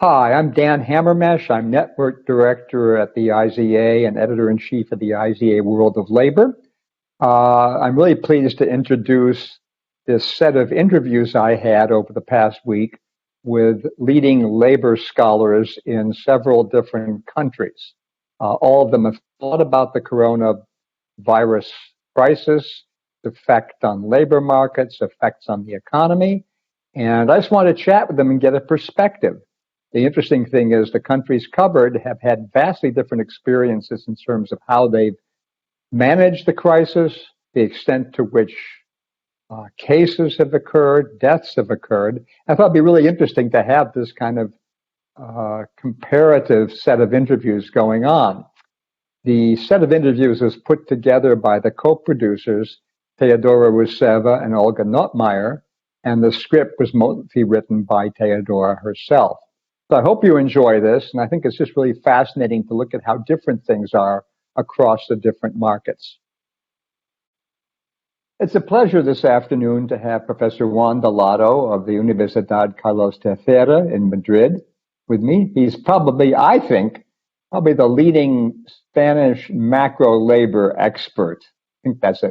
Hi, I'm Dan Hamermesh. I'm Network Director at the IZA and Editor-in-Chief of the IZA World of Labor. I'm really pleased to introduce this set of interviews I had over the past week with leading labor scholars in several different countries. All of them have thought about the coronavirus crisis, effect on labor markets, effects on the economy, and I just want to chat with them and get a perspective. The interesting thing is the countries covered have had vastly different experiences in terms of how they've managed the crisis, the extent to which cases have occurred, deaths have occurred. I thought it'd be really interesting to have this kind of comparative set of interviews going on. The set of interviews was put together by the co-producers, Theodora Ruseva and Olga Notmeyer, and the script was mostly written by Theodora herself. So I hope you enjoy this, and I think it's just really fascinating to look at how different things are across the different markets. It's a pleasure this afternoon to have Professor Juan Dolado of the Universidad Carlos III in Madrid with me. He's probably, I think, the leading Spanish macro labor expert. I think that's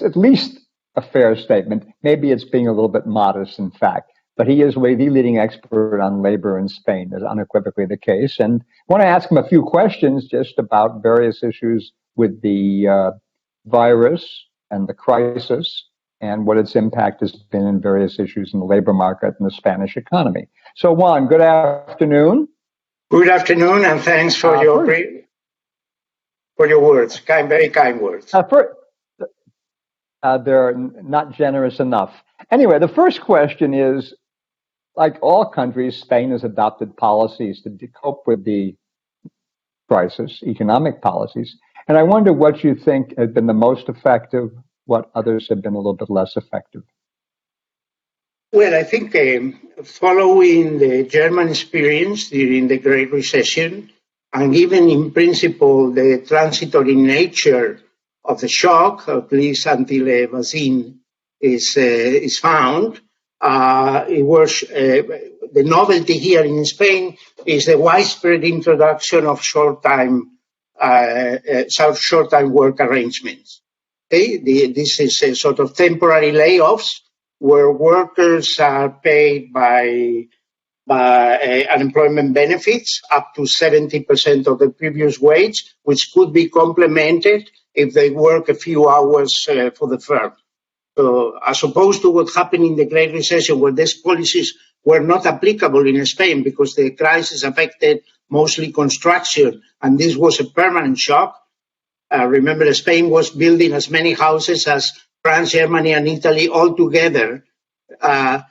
at least a fair statement. Maybe it's being a little bit modest, in fact. But he is the leading expert on labor in Spain, is unequivocally the case. And I want to ask him a few questions just about various issues with the virus and the crisis and what its impact has been in various issues in the labor market and the Spanish economy. So Juan, good afternoon. Good afternoon, and thanks for your words, very kind words. They're not generous enough. Anyway, the first question is, like all countries, Spain has adopted policies to cope with the crisis, economic policies. And I wonder what you think have been the most effective, what others have been a little bit less effective. Well, I think following the German experience during the Great Recession, and even in principle the transitory nature of the shock, at least until a vaccine is found, it was the novelty here in Spain is the widespread introduction of short-time work arrangements. Okay, this is a sort of temporary layoffs where workers are paid by unemployment benefits up to 70% of the previous wage, which could be complemented if they work a few hours for the firm. So, as opposed to what happened in the Great Recession, where these policies were not applicable in Spain because the crisis affected mostly construction, and this was a permanent shock. Remember, Spain was building as many houses as France, Germany, and Italy all together. That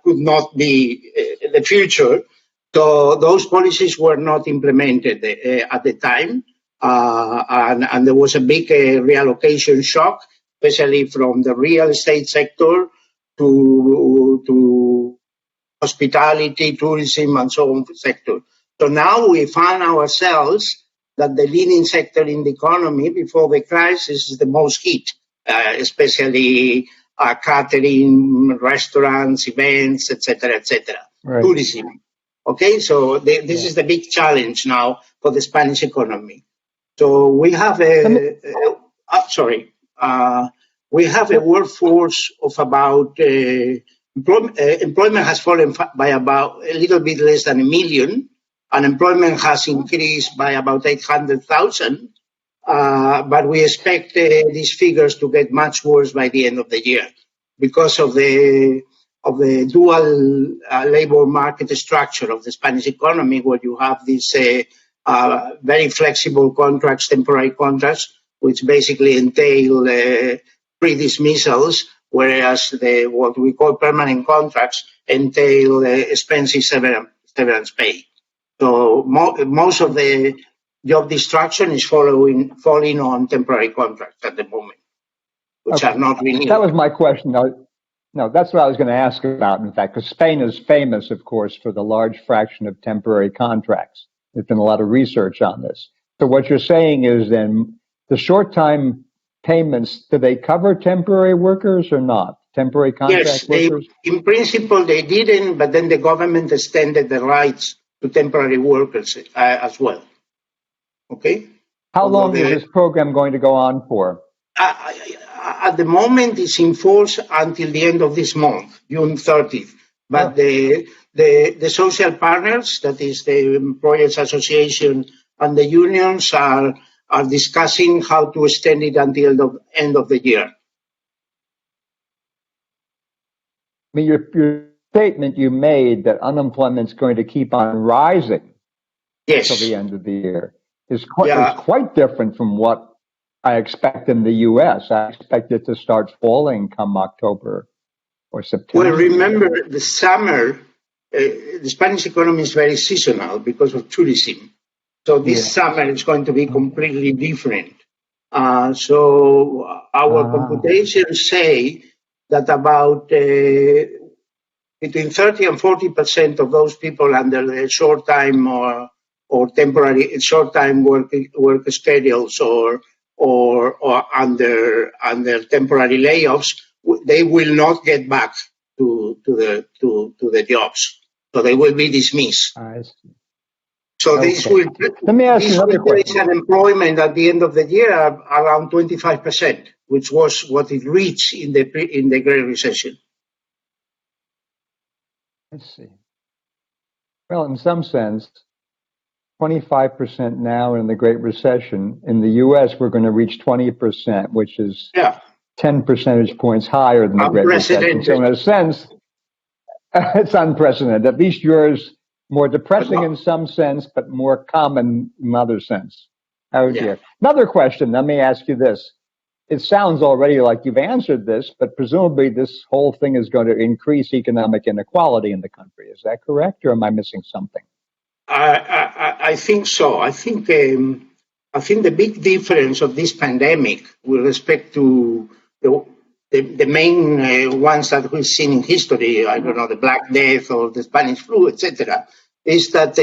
could not be the future. So those policies were not implemented at the time. And there was a big reallocation shock, especially from the real estate sector to hospitality, tourism, and so on sector. So now we find ourselves that the leading sector in the economy before the crisis is the most hit, especially catering, restaurants, events, etc., right. Tourism. Okay, so this is the big challenge now for the Spanish economy. So we have we have a workforce of about employment has fallen by about a little bit less than 1 million. Unemployment has increased by about 800,000, but we expect these figures to get much worse by the end of the year because of the dual labor market structure of the Spanish economy, where you have these very flexible contracts, temporary contracts, which basically entail pre-dismissals, whereas what we call permanent contracts entail expensive severance pay. So most of the job destruction is falling on temporary contracts at the moment, which are not renewed. That was my question. No, that's what I was going to ask about, in fact, because Spain is famous, of course, for the large fraction of temporary contracts. There's been a lot of research on this. So what you're saying is then the short-time payments, do they cover temporary workers or not? temporary Yes, contract workers? in principle they didn't, but then the government extended the rights to temporary workers as well. Okay? How Although long is this program going to go on for? at the moment it's in force until the end of this month, June 30th. But the social partners, that is the employers association and the unions, are discussing how to extend it until the end of the year. I mean, your statement you made that unemployment is going to keep on rising Yes. until the end of the year is quite different from what I expect in the U.S. I expect it to start falling come October or September. Well, remember the summer, the Spanish economy is very seasonal because of tourism. So this summer is going to be completely different. So our computations say that about between 30 and 40% of those people under the short-time or temporary short-time work schedules or under temporary layoffs, they will not get back to the jobs. So they will be dismissed. I see. So this will Let me ask you another increase unemployment at the end of the year around 25%, which was what it reached in the Great Recession. Let's see. Well, in some sense, 25% now in the Great Recession. In the U.S., we're going to reach 20%, which is 10 percentage points higher than the Great Recession. So in a sense, it's unprecedented. At least yours more depressing in some sense, but more common in another sense. Oh dear. Another question. Let me ask you this. It sounds already like you've answered this, but presumably this whole thing is going to increase economic inequality in the country. Is that correct, or am I missing something? I think so. I think the big difference of this pandemic with respect to the main ones that we've seen in history, I don't know, the Black Death or the Spanish flu, etc., is that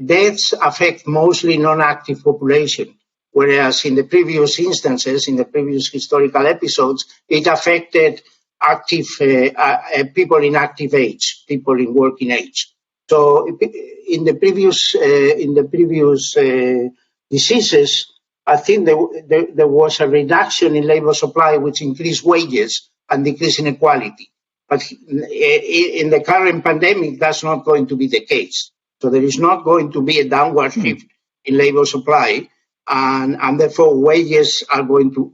deaths affect mostly non-active population, whereas in the previous instances, in the previous historical episodes, it affected active people in active age, people in working age. So in the previous diseases, I think there was a reduction in labor supply, which increased wages and decreased inequality. But in the current pandemic, that's not going to be the case. So there is not going to be a downward shift in labor supply, and therefore wages are going to,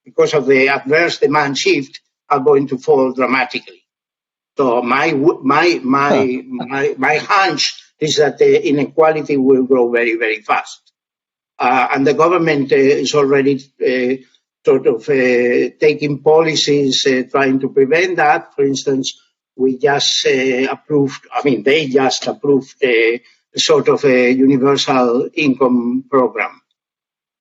because of the adverse demand shift, are going to fall dramatically. So my hunch is that the inequality will grow very, very fast. And the government is already taking policies trying to prevent that. For instance, they just approved a sort of a universal income program.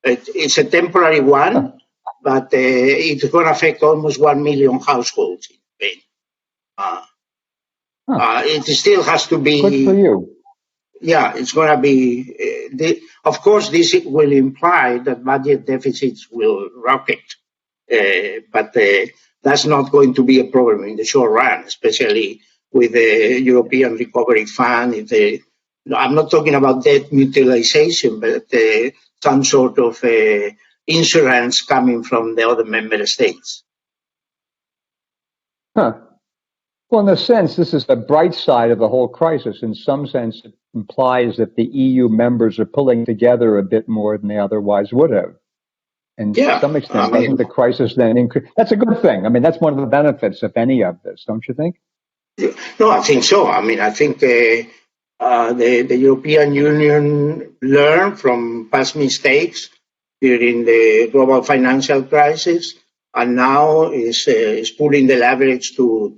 It's a temporary one, but it's going to affect almost 1 million households in Spain. It still has to be. Good for you. Yeah, it's going to be. Of course, this will imply that budget deficits will rocket, but that's not going to be a problem in the short run, especially with the European Recovery Fund. I'm not talking about debt mutualization, but some sort of insurance coming from the other member states. Well, in a sense, this is the bright side of the whole crisis. In some sense, it implies that the EU members are pulling together a bit more than they otherwise would have. And to some extent, doesn't the crisis then increase? That's a good thing. I mean, that's one of the benefits, if any, of this, don't you think? No, I think so. I mean, I think the European Union learned from past mistakes during the global financial crisis, and now is pulling the leverage to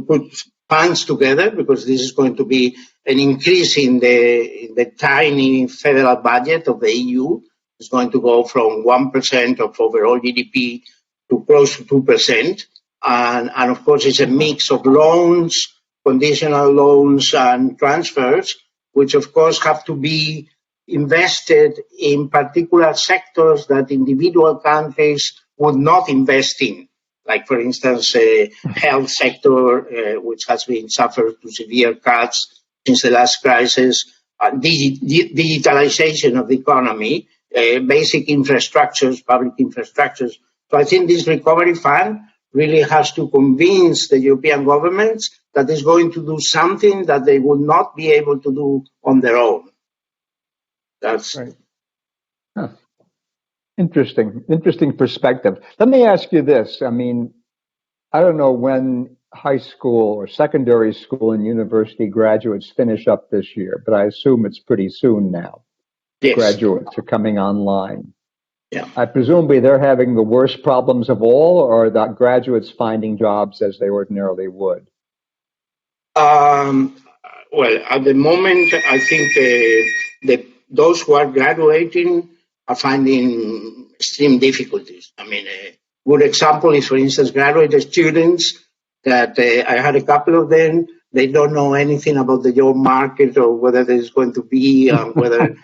put funds together, because this is going to be an increase in the tiny federal budget of the EU. It's going to go from 1% of overall GDP to close to 2%. And of course, it's a mix of loans, conditional loans, and transfers, which of course have to be invested in particular sectors that individual countries would not invest in. like for instance, health sector, which has been suffered to severe cuts since the last crisis, digitalization of the economy, basic infrastructures, public infrastructures. So I think this recovery fund really has to convince the European governments that it's going to do something that they would not be able to do on their own. That's right. Huh. Interesting perspective. Let me ask you this. I mean, I don't know when high school or secondary school and university graduates finish up this year, but I assume it's pretty soon now. yes. Graduates are coming online. Yeah. I presumably they're having the worst problems of all, or are the graduates finding jobs as they ordinarily would? Well, at the moment, I think those who are graduating are finding extreme difficulties. I mean, a good example is, for instance, graduate students that I had a couple of them. They don't know anything about the job market or whether there's going to be, whether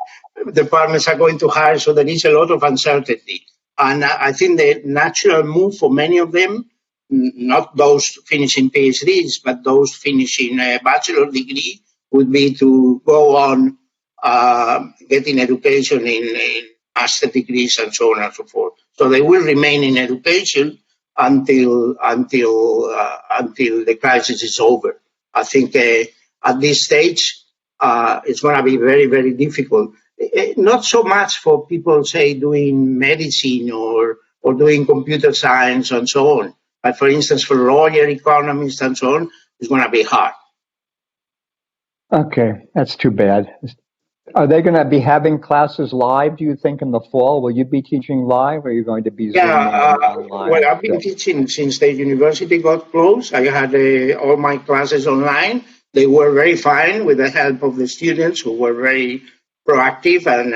departments are going to hire. So there is a lot of uncertainty. And I think the natural move for many of them, not those finishing PhDs, but those finishing a bachelor degree, would be to go on getting education in master degrees and so on and so forth. So they will remain in education until the crisis is over. I think at this stage it's going to be very, very difficult. Not so much for people, say, doing medicine or doing computer science and so on. But for instance, for lawyer, economists, and so on, it's going to be hard. Okay, that's too bad. Are they going to be having classes live, do you think, in the fall? Will you be teaching live, or are you going to be Zooming online? Well, I've been teaching since the university got closed. I had all my classes online. They were very fine with the help of the students who were very proactive and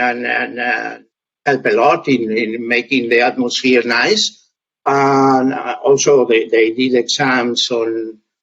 help a lot in making the atmosphere nice. And also they did exams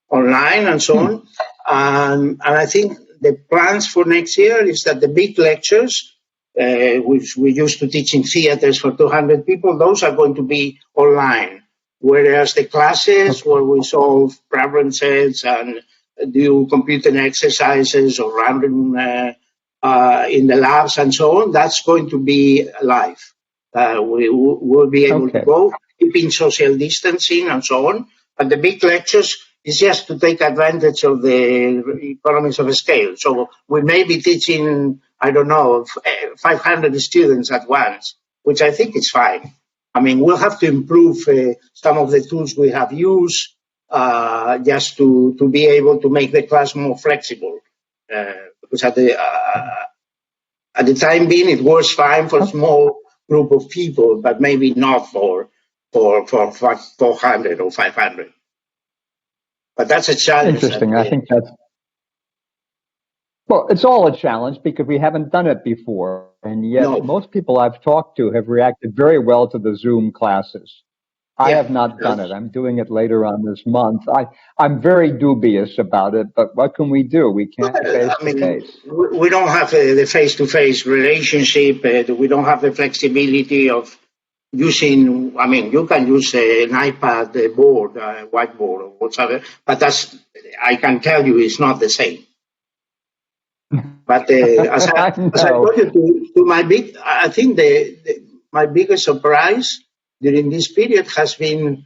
online and so on. And I think the plans for next year is that the big lectures, which we used to teach in theaters for 200 people, those are going to be online. Whereas the classes where we solve problem sets and do computer exercises or random in the labs and so on, that's going to be live. We will be able to go, keeping social distancing and so on. But the big lectures is just to take advantage of the economies of scale. So we may be teaching, I don't know, 500 students at once, which I think is fine. I mean, we'll have to improve some of the tools we have used just to be able to make the class more flexible. Because at the time being, it works fine for a small group of people, but maybe not for 400 or 500. But that's a challenge. Interesting. I think that's, well, it's all a challenge because we haven't done it before. And yet most people I've talked to have reacted very well to the Zoom classes. I have not done it. I'm doing it later on this month. I'm very dubious about it, but what can we do? We can't face-to-face. We don't have the face-to-face relationship. We don't have the flexibility of using, I mean, you can use an iPad board, whiteboard or whatever, but I can tell you it's not the same. But as I told you, I think my biggest surprise during this period has been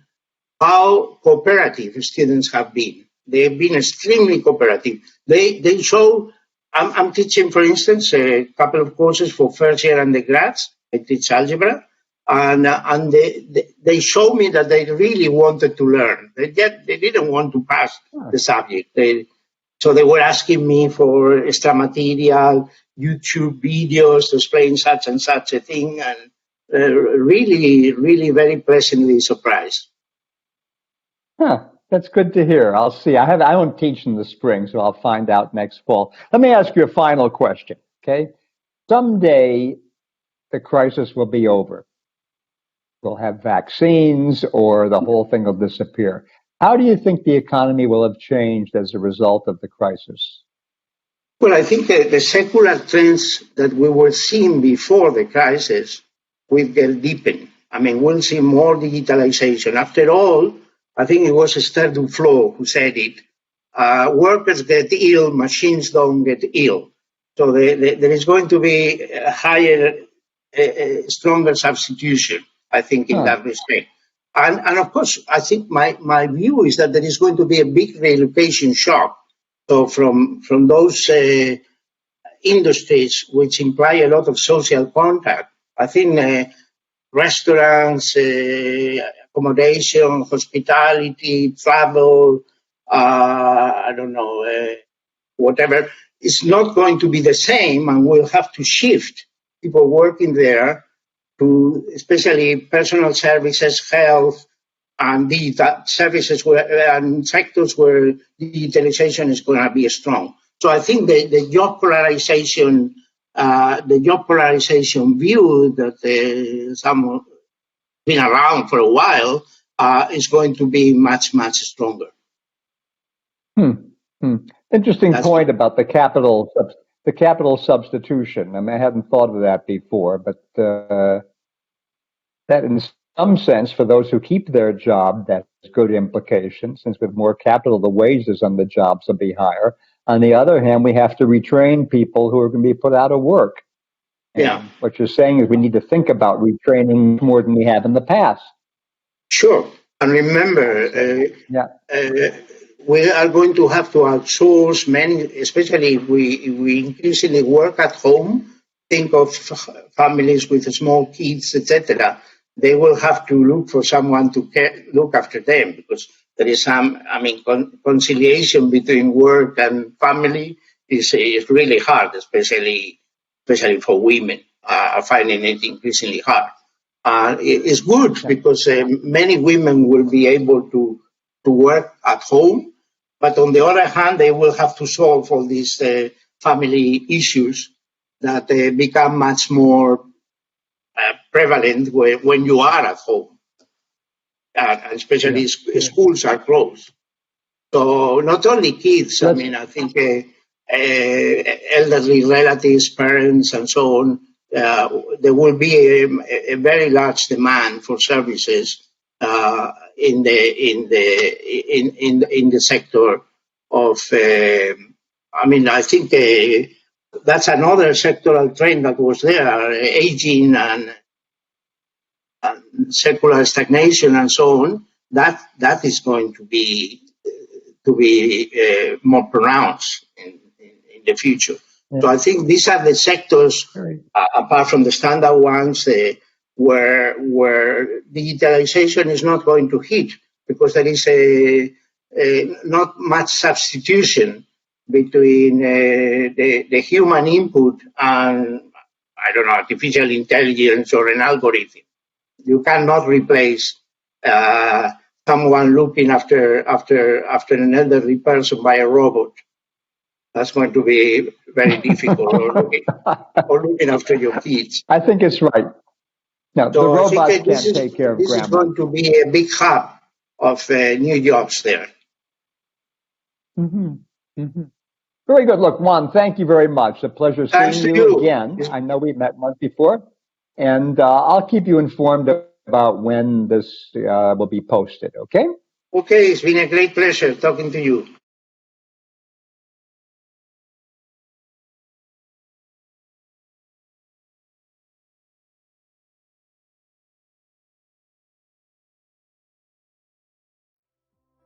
how cooperative students have been. They've been extremely cooperative. They show, I'm teaching, for instance, a couple of courses for first year undergrads. I teach algebra. And they show me that they really wanted to learn. They didn't want to pass the subject. So they were asking me for extra material, YouTube videos to explain such and such a thing, and really, really very pleasantly surprised. That's good to hear. I'll see. I don't teach in the spring, so I'll find out next fall. Let me ask you a final question, okay? Someday the crisis will be over. We'll have vaccines or the whole thing will disappear. How do you think the economy will have changed as a result of the crisis? Well, I think the secular trends that we were seeing before the crisis will get deepened. I mean, we'll see more digitalization. After all, I think it was Esther Duflo who said it. Workers get ill, machines don't get ill. So there is going to be a higher, stronger substitution, I think, in that respect. And of course, I think my view is that there is going to be a big relocation shock. So from those industries which imply a lot of social contact, I think restaurants, accommodation, hospitality, travel, I don't know, whatever, is not going to be the same, and we'll have to shift people working there to especially personal services, health, and digital services and sectors where digitalization is going to be strong. So I think the job polarization view that some been around for a while is going to be much stronger. Interesting point about the capital substitution. I mean, I hadn't thought of that before, but that in some sense, for those who keep their job, that's good implication, since with more capital, the wages on the jobs will be higher. On the other hand, we have to retrain people who are going to be put out of work. Yeah. And what you're saying is we need to think about retraining more than we have in the past. Sure. And remember, we are going to have to outsource many, especially if we increasingly work at home. Think of families with small kids, etc. They will have to look for someone to look after them, because there is some, conciliation between work and family is really hard, especially for women are finding it increasingly hard. It's good because many women will be able to work at home, but on the other hand, they will have to solve all these family issues that become much more prevalent when you are at home, especially schools are closed. So not only kids, I think elderly relatives, parents, and so on. There will be a very large demand for services in the sector of. I think that's another sectoral trend that was there: aging and circular stagnation and so on. That is going to be more pronounced in the future. Yeah. So I think these are the sectors, apart from the standard ones, where digitalization is not going to hit, because there is not much substitution between the human input and, I don't know, artificial intelligence or an algorithm. You cannot replace someone looking after an elderly person by a robot. That's going to be very difficult, or looking after your kids. I think it's right. No, so the robots can't take care of this grandma. This is going to be a big hub of new jobs there. Mm-hmm. Mm-hmm. Very good. Look, Juan, thank you very much. A pleasure seeing you again. I know we met once before, and I'll keep you informed about when this will be posted, okay? Okay, it's been a great pleasure talking to you.